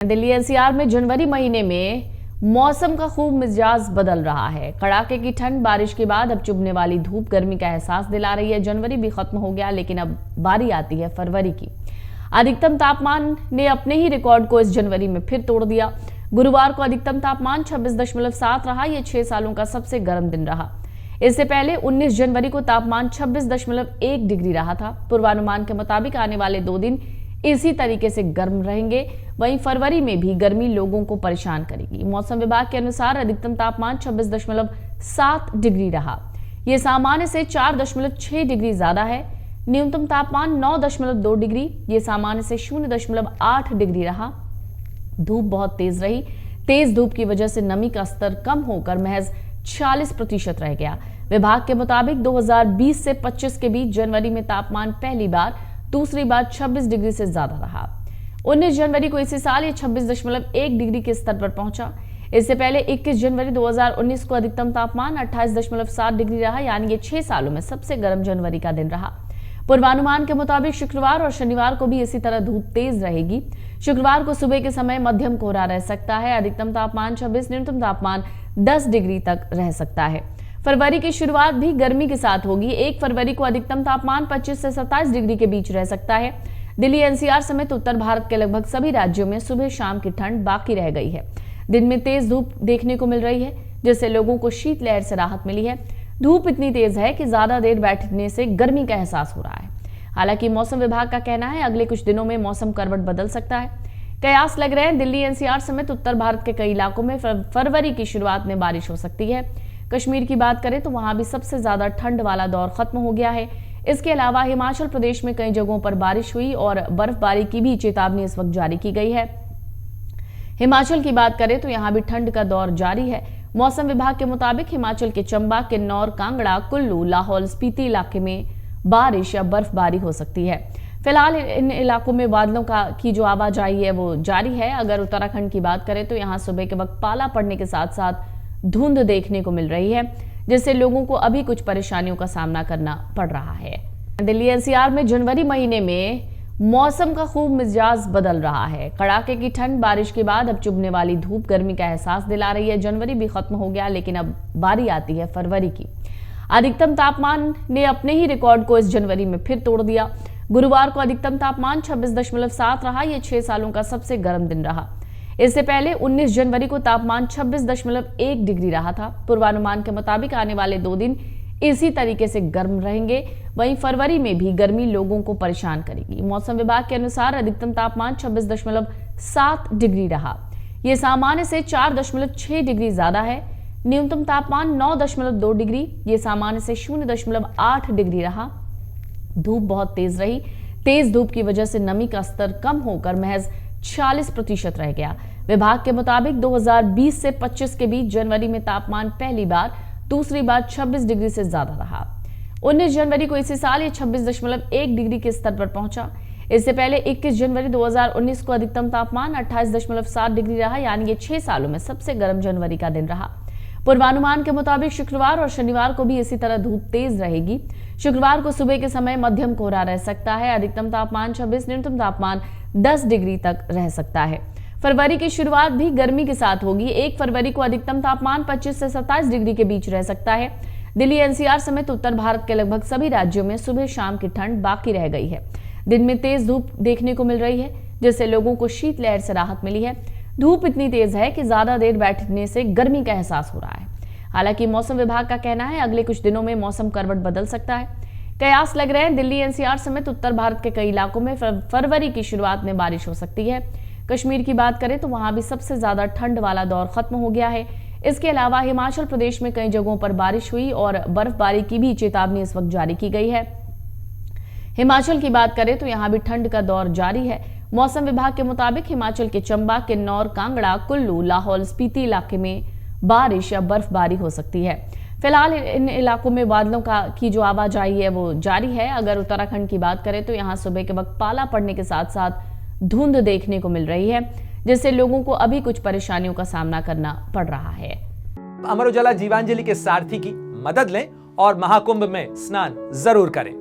Delhi NCR में जनवरी महीने में मौसम का खूब मिजाज बदल रहा है। कड़ाके की ठंड, बारिश के बाद अब चुभने वाली धूप गर्मी का एहसास दिला रही है। जनवरी भी खत्म हो गया, लेकिन अब बारी आती है फरवरी की। अधिकतम तापमान ने अपने ही रिकॉर्ड को इस जनवरी में फिर तोड़ दिया। गुरुवार को अधिकतम तापमान 26.7 रहा। यह 6 सालों का सबसे गर्म दिन रहा। इससे पहले 19 जनवरी को तापमान 26.1 डिग्री रहा था। पूर्वानुमान के मुताबिक आने वाले 2 दिन इसी तरीके से गर्म रहेंगे। वहीं फरवरी में भी गर्मी लोगों को परेशान करेगी। मौसम विभाग के अनुसार अधिकतम तापमान 26.7 डिग्री रहा। यह सामान्य से 4.6 डिग्री ज्यादा है। न्यूनतम तापमान 9.2 डिग्री, यह सामान्य से 0.8 डिग्री रहा। धूप बहुत तेज रही। तेज धूप की वजह से नमी का स्तर कम होकर महज 40% रह गया। विभाग के मुताबिक 2020 से 25 के बीच जनवरी में तापमान पहली बार, दूसरी बार 26 डिग्री से ज्यादा रहा। 19 जनवरी को इसी साल ये 26.1 डिग्री के स्तर पर पहुंचा। इससे पहले 21 जनवरी 2019 को अधिकतम तापमान 28.7 डिग्री रहा। यानी ये 6 सालों में सबसे गर्म जनवरी का दिन रहा। पूर्वानुमान के मुताबिक शुक्रवार और शनिवार को भी इसी तरह धूप तेज रहेगी। शुक्रवार को सुबह के समय मध्यम कोहरा रह सकता है। अधिकतम तापमान 26, न्यूनतम तापमान 10 डिग्री तक रह सकता है। फरवरी की शुरुआत भी गर्मी के साथ होगी। 1 फरवरी को अधिकतम तापमान 25 से 27 डिग्री के बीच रह सकता है। दिल्ली एनसीआर समेत उत्तर भारत के लगभग सभी राज्यों में सुबह शाम की ठंड बाकी रह गई है। दिन में तेज धूप देखने को मिल रही है, जिससे लोगों को शीतलहर से राहत मिली है। धूप इतनी तेज है कि ज्यादा देर बैठने से गर्मी का एहसास हो रहा है। हालांकि मौसम विभाग का कहना है अगले कुछ दिनों में मौसम करवट बदल सकता है। कयास लग रहे हैं दिल्ली एनसीआर समेत उत्तर भारत के कई इलाकों में फरवरी की शुरुआत में बारिश हो सकती है। कश्मीर की बात करें तो वहां भी सबसे ज्यादा ठंड वाला दौर खत्म हो गया है। इसके अलावा हिमाचल प्रदेश में कई जगहों पर बारिश हुई और बर्फबारी की भी चेतावनी इस वक्त जारी की गई है। हिमाचल की बात करें तो यहां भी ठंड का दौर जारी है। मौसम विभाग के मुताबिक हिमाचल के चंबा, किन्नौर, कांगड़ा, कुल्लू, लाहौल स्पीति इलाके में बारिश या बर्फबारी हो सकती है। फिलहाल इन इलाकों में बादलों की जो आवाजाही है वो जारी है। अगर उत्तराखंड की बात करें तो यहाँ सुबह के वक्त पाला पड़ने के साथ साथ धुंध देखने को मिल रही है, जिससे लोगों को अभी कुछ परेशानियों का सामना करना पड़ रहा है। दिल्ली एनसीआर में जनवरी महीने में मौसम का खूब मिजाज बदल रहा है। कड़ाके की ठंड, बारिश के बाद अब चुभने वाली धूप गर्मी का एहसास दिला रही है। जनवरी भी खत्म हो गया, लेकिन अब बारी आती है फरवरी की। अधिकतम तापमान ने अपने ही रिकॉर्ड को इस जनवरी में फिर तोड़ दिया। गुरुवार को अधिकतम तापमान 26.7 रहा। यह 6 सालों का सबसे गर्म दिन रहा। इससे पहले 19 जनवरी को तापमान 26.1 डिग्री रहा था। पूर्वानुमान के मुताबिक आने वाले 2 दिन इसी तरीके से गर्म रहेंगे। वहीं फरवरी में भी गर्मी लोगों को परेशान करेगी। मौसम विभाग के अनुसार अधिकतम तापमान 26.7 डिग्री रहा। यह सामान्य से 4.6 डिग्री ज्यादा है। न्यूनतम तापमान 9.2 डिग्री, यह सामान्य से 0.8 डिग्री रहा। धूप बहुत तेज रही। तेज धूप की वजह से नमी का स्तर कम होकर महज 40% रह गया। विभाग के मुताबिक 2020 से 25 के बीच जनवरी में तापमान पहली बार, दूसरी बार 26 डिग्री से ज्यादा रहा। 19 जनवरी को इसी साल ये 26.1 डिग्री के स्तर पर पहुंचा। इससे पहले 21 जनवरी 2019 को अधिकतम तापमान 28.7 डिग्री रहा। यानी ये 6 सालों में सबसे गर्म जनवरी का दिन रहा। पूर्वानुमान के मुताबिक शुक्रवार और शनिवार को भी इसी तरह धूप तेज रहेगी। शुक्रवार को सुबह के समय मध्यम कोहरा रह सकता है। अधिकतम तापमान 26, न्यूनतम तापमान 10 डिग्री तक रह सकता है। फरवरी की शुरुआत भी गर्मी के साथ होगी। 1 फरवरी को अधिकतम तापमान 25 से 27 डिग्री के बीच रह सकता है। दिल्ली एनसीआर समेत उत्तर भारत के लगभग सभी राज्यों में सुबह शाम की ठंड बाकी रह गई है। दिन में तेज धूप देखने को मिल रही है, जिससे लोगों को शीतलहर से राहत मिली है। धूप इतनी तेज है कि ज्यादा देर बैठने से गर्मी का एहसास हो रहा है। हालांकि मौसम विभाग का कहना है अगले कुछ दिनों में मौसम करवट बदल सकता है। कयास लग रहे हैं दिल्ली एनसीआर समेत उत्तर भारत के कई इलाकों में फरवरी की शुरुआत में बारिश हो सकती है। कश्मीर की बात करें तो वहां भी सबसे ज्यादा ठंड वाला दौर खत्म हो गया है। इसके अलावा हिमाचल प्रदेश में कई जगहों पर बारिश हुई और बर्फबारी की भी चेतावनी इस वक्त जारी की गई है। हिमाचल की बात करें तो यहां भी ठंड का दौर जारी है। मौसम विभाग के मुताबिक हिमाचल के चंबा, किन्नौर, कांगड़ा, कुल्लू, लाहौल स्पीति इलाके में बारिश या बर्फबारी हो सकती है। फिलहाल इन इलाकों में बादलों की जो आवाजाही है वो जारी है। अगर उत्तराखंड की बात करें तो यहाँ सुबह के वक्त पाला पड़ने के साथ साथ धुंध देखने को मिल रही है, जिससे लोगों को अभी कुछ परेशानियों का सामना करना पड़ रहा है। अमर उजाला जीवांजलि के सारथी की मदद लें और महाकुंभ में स्नान जरूर करें।